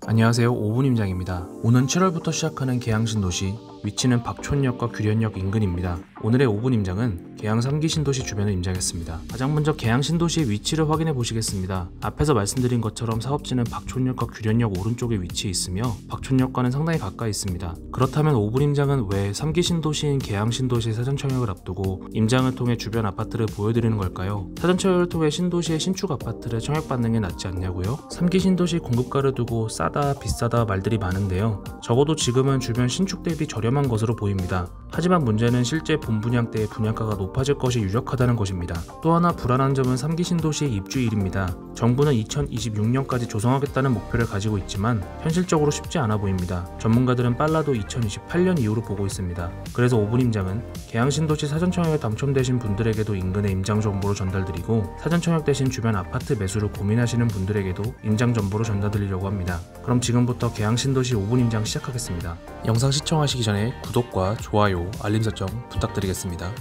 안녕하세요, 5분 임장입니다. 오는 7월부터 시작하는 계양 신도시, 위치는 박촌역과 규련역 인근입니다. 오늘의 5분 임장은 계양 3기 신도시 주변을 임장했습니다. 가장 먼저 계양 신도시의 위치를 확인해 보시겠습니다. 앞에서 말씀드린 것처럼 사업지는 박촌역과 규련역 오른쪽에 위치해 있으며 박촌역과는 상당히 가까이 있습니다. 그렇다면 5분 임장은 왜 3기 신도시인 계양 신도시 사전 청약을 앞두고 임장을 통해 주변 아파트를 보여드리는 걸까요? 사전 청약을 통해 신도시의 신축 아파트를 청약받는 게 낫지 않냐고요? 3기 신도시 공급가를 두고 싸다 비싸다 말들이 많은데요, 적어도 지금은 주변 신축 대비 저렴한 것으로 보입니다. 하지만 문제는 실제 본 분양 때의 분양가가 높아질 것이 유력하다는 것입니다. 또 하나 불안한 점은 3기 신도시의 입주일입니다. 정부는 2026년까지 조성하겠다는 목표를 가지고 있지만 현실적으로 쉽지 않아 보입니다. 전문가들은 빨라도 2028년 이후로 보고 있습니다. 그래서 5분 임장은 계양 신도시 사전 청약에 당첨되신 분들에게도 인근의 임장 정보를 전달드리고, 사전 청약 대신 주변 아파트 매수를 고민하시는 분들에게도 임장 정보를 전달드리려고 합니다. 그럼 지금부터 계양 신도시 5분 임장 시작하겠습니다. 영상 시청하시기 전에 구독과 좋아요, 알림 설정 부탁드리겠습니다.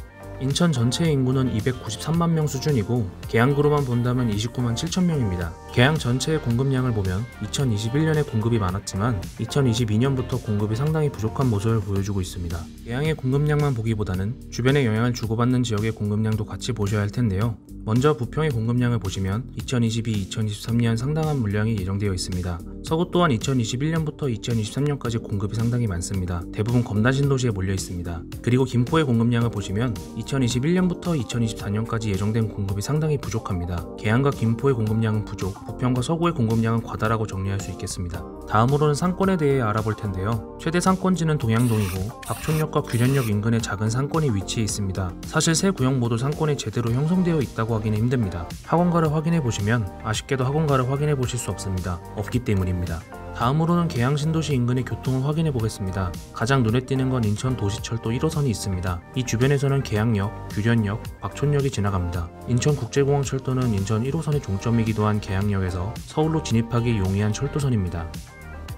인천 전체 인구는 293만 명 수준이고 계양구로만 본다면 29만 7천 명입니다. 계양 전체의 공급량을 보면 2021년에 공급이 많았지만 2022년부터 공급이 상당히 부족한 모습을 보여주고 있습니다. 계양의 공급량만 보기보다는 주변에 영향을 주고받는 지역의 공급량도 같이 보셔야 할 텐데요. 먼저 부평의 공급량을 보시면 2022-2023년 상당한 물량이 예정되어 있습니다. 서구 또한 2021년부터 2023년까지 공급이 상당히 많습니다. 대부분 검단 신도시에 몰려 있습니다. 그리고 김포의 공급량을 보시면 2021년부터 2024년까지 예정된 공급이 상당히 부족합니다. 계양과 김포의 공급량은 부족, 부평과 서구의 공급량은 과다라고 정리할 수 있겠습니다. 다음으로는 상권에 대해 알아볼 텐데요. 최대 상권지는 동양동이고 박촌역과 규련역 인근의 작은 상권이 위치해 있습니다. 사실 세 구역 모두 상권이 제대로 형성되어 있다고 하기는 힘듭니다. 학원가를 확인해 보시면 아쉽게도 학원가를 확인해 보실 수 없습니다. 없기 때문입니다. 다음으로는 계양 신도시 인근의 교통을 확인해 보겠습니다. 가장 눈에 띄는 건 인천 도시철도 1호선이 있습니다. 이 주변에서는 계양역, 규련역, 박촌역이 지나갑니다. 인천국제공항철도는 인천 1호선의 종점이기도 한 계양역에서 서울로 진입하기 용이한 철도선입니다.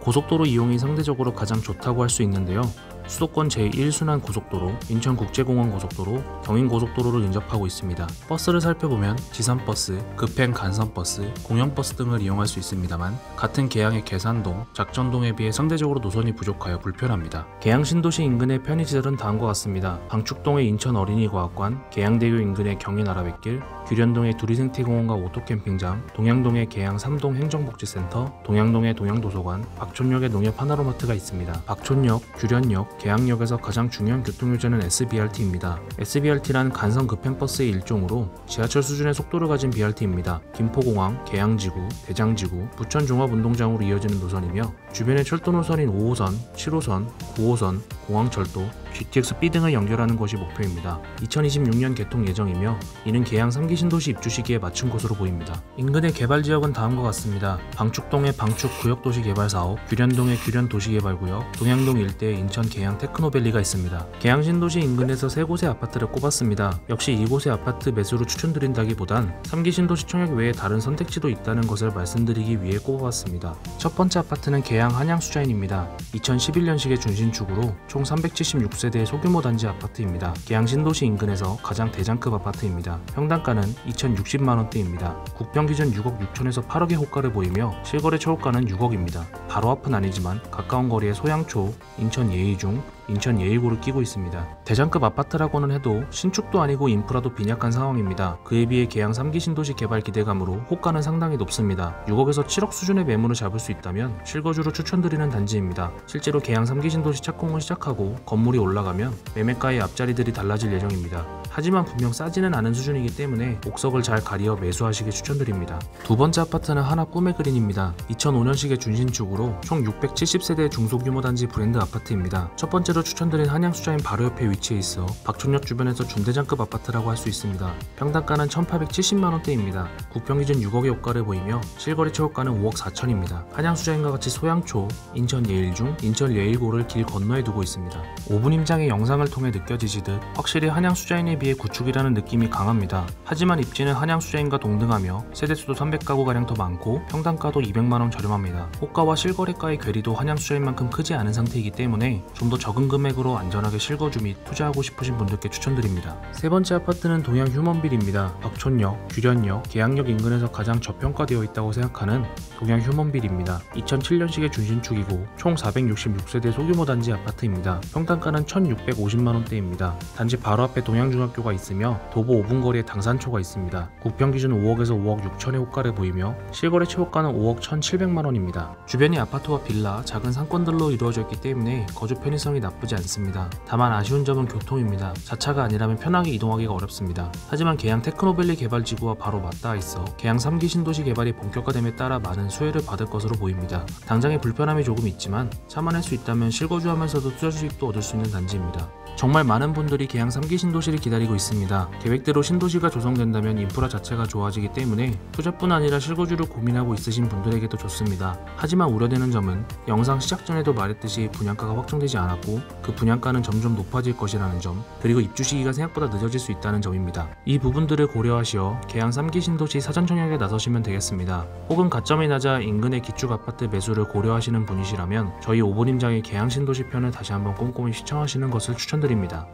고속도로 이용이 상대적으로 가장 좋다고 할 수 있는데요. 수도권 제1순환 고속도로, 인천국제공항 고속도로, 경인고속도로를 인접하고 있습니다. 버스를 살펴보면 지선버스, 급행 간선버스, 공영버스 등을 이용할 수 있습니다만 같은 계양의 계산동, 작전동에 비해 상대적으로 노선이 부족하여 불편합니다. 계양 신도시 인근의 편의시설은 다음과 같습니다. 방축동의 인천어린이과학관, 계양대교 인근의 경인아라뱃길, 규련동의 두리생태공원과 오토캠핑장, 동양동의 계양 3동 행정복지센터, 동양동의 동양도서관, 박촌역의 농협 하나로마트가 있습니다. 박촌역, 규련역, 계양역에서 가장 중요한 교통요제는 SBRT입니다. SBRT란 간선 급행버스의 일종으로 지하철 수준의 속도를 가진 BRT입니다. 김포공항, 계양지구, 대장지구, 부천종합운동장으로 이어지는 노선이며 주변의 철도 노선인 5호선, 7호선, 9호선, 공항철도, GTX-B 등을 연결하는 것이 목표입니다. 2026년 개통 예정이며 이는 계양 3기 신도시 입주 시기에 맞춘 것으로 보입니다. 인근의 개발지역은 다음과 같습니다. 방축동의 방축구역도시개발사업, 규련동의 규련도시개발구역, 동양동 일대에 인천 계양 테크노밸리가 있습니다. 계양 신도시 인근에서 세 곳의 아파트를 꼽았습니다. 역시 이곳의 아파트 매수를 추천드린다기보단 3기 신도시 청약 외에 다른 선택지도 있다는 것을 말씀드리기 위해 꼽아봤습니다. 첫 번째 아파트는 계양 한양수자인입니다. 2011년식의 준신축으로 총 376세대의 소규모 단지 아파트입니다. 계양 신도시 인근에서 가장 대장급 아파트입니다. 평당가는 2,060만원대입니다. 국평 기준 6억 6천에서 8억의 호가를 보이며 실거래 초호가는 6억입니다. 바로 앞은 아니지만 가까운 거리에 소양초, 인천 예의중, 인천 예일고를 끼고 있습니다. 대장급 아파트라고는 해도 신축도 아니고 인프라도 빈약한 상황입니다. 그에 비해 계양 3기 신도시 개발 기대감으로 호가는 상당히 높습니다. 6억에서 7억 수준의 매물을 잡을 수 있다면 실거주로 추천드리는 단지입니다. 실제로 계양 3기 신도시 착공을 시작하고 건물이 올라가면 매매가의 앞자리들이 달라질 예정입니다. 하지만 분명 싸지는 않은 수준이기 때문에 옥석을 잘 가리어 매수하시길 추천드립니다. 두 번째 아파트는 하나 꿈의 그린입니다. 2005년식의 준신축으로 총 670세대의 중소규모 단지 브랜드 아파트입니다. 첫 번째로 추천드린 한양수자인 바로 옆에 위치해 있어 박촌역 주변에서 중대장급 아파트라고 할 수 있습니다. 평당가는 1,870만원대입니다. 국평기준 6억의 호가를 보이며 실거래 최고가는 5억 4천입니다. 한양수자인과 같이 소양초, 인천 예일중, 인천 예일고를 길 건너에 두고 있습니다. 5분 임장의 영상을 통해 느껴지시듯 확실히 한양수자인에 비해 구축이라는 느낌이 강합니다. 하지만 입지는 한양수자인과 동등하며 세대수도 300가구가량 더 많고 평당가도 200만원 저렴합니다. 호가와 실거래가의 괴리도 한양수자인만큼 크지 않은 상태이기 때문에 좀 더 적은 적은 금액으로 안전하게 실거주 및 투자하고 싶으신 분들께 추천드립니다. 세 번째 아파트는 동양 휴먼빌입니다. 박촌역, 규련역, 계양역 인근에서 가장 저평가되어 있다고 생각하는 동양 휴먼빌입니다. 2007년식의 준신축이고 총 466세대 소규모 단지 아파트입니다. 평당가는 1,650만원대입니다. 단지 바로 앞에 동양중학교가 있으며 도보 5분 거리에 당산초가 있습니다. 국평 기준 5억에서 5억 6천의 호가를 보이며 실거래 최고가는 5억 1,700만원입니다. 주변이 아파트와 빌라, 작은 상권들로 이루어져 있기 때문에 거주 편의성이 나쁘지 않습니다. 다만 아쉬운 점은 교통입니다. 자차가 아니라면 편하게 이동하기가 어렵습니다. 하지만 계양 테크노밸리 개발지구와 바로 맞닿아 있어 계양 3기 신도시 개발이 본격화됨에 따라 많은 수혜를 받을 것으로 보입니다. 당장의 불편함이 조금 있지만 참아낼 수 있다면 실거주하면서도 투자 수익도 얻을 수 있는 단지입니다. 정말 많은 분들이 계양 3기 신도시를 기다리고 있습니다. 계획대로 신도시가 조성된다면 인프라 자체가 좋아지기 때문에 투자뿐 아니라 실거주를 고민하고 있으신 분들에게도 좋습니다. 하지만 우려되는 점은 영상 시작 전에도 말했듯이 분양가가 확정되지 않았고 그 분양가는 점점 높아질 것이라는 점, 그리고 입주 시기가 생각보다 늦어질 수 있다는 점입니다. 이 부분들을 고려하시어 계양 3기 신도시 사전 청약에 나서시면 되겠습니다. 혹은 가점이 낮아 인근의 기축 아파트 매수를 고려하시는 분이시라면 저희 오보님장의 계양 신도시 편을 다시 한번 꼼꼼히 시청하시는 것을 추천드립니다.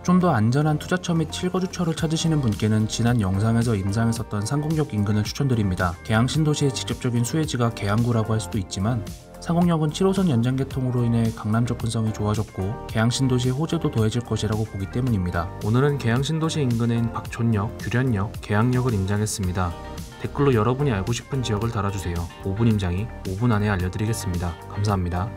좀 더 안전한 투자처 및 실거주처를 찾으시는 분께는 지난 영상에서 임상했었던 상공역 인근을 추천드립니다. 계양 신도시의 직접적인 수혜지가 계양구라고 할 수도 있지만 상공역은 7호선 연장 개통으로 인해 강남 접근성이 좋아졌고 계양 신도시의 호재도 더해질 것이라고 보기 때문입니다. 오늘은 계양 신도시 인근인 박촌역, 규련역, 계양역을 임장했습니다. 댓글로 여러분이 알고 싶은 지역을 달아주세요. 5분 임장이 5분 안에 알려드리겠습니다. 감사합니다.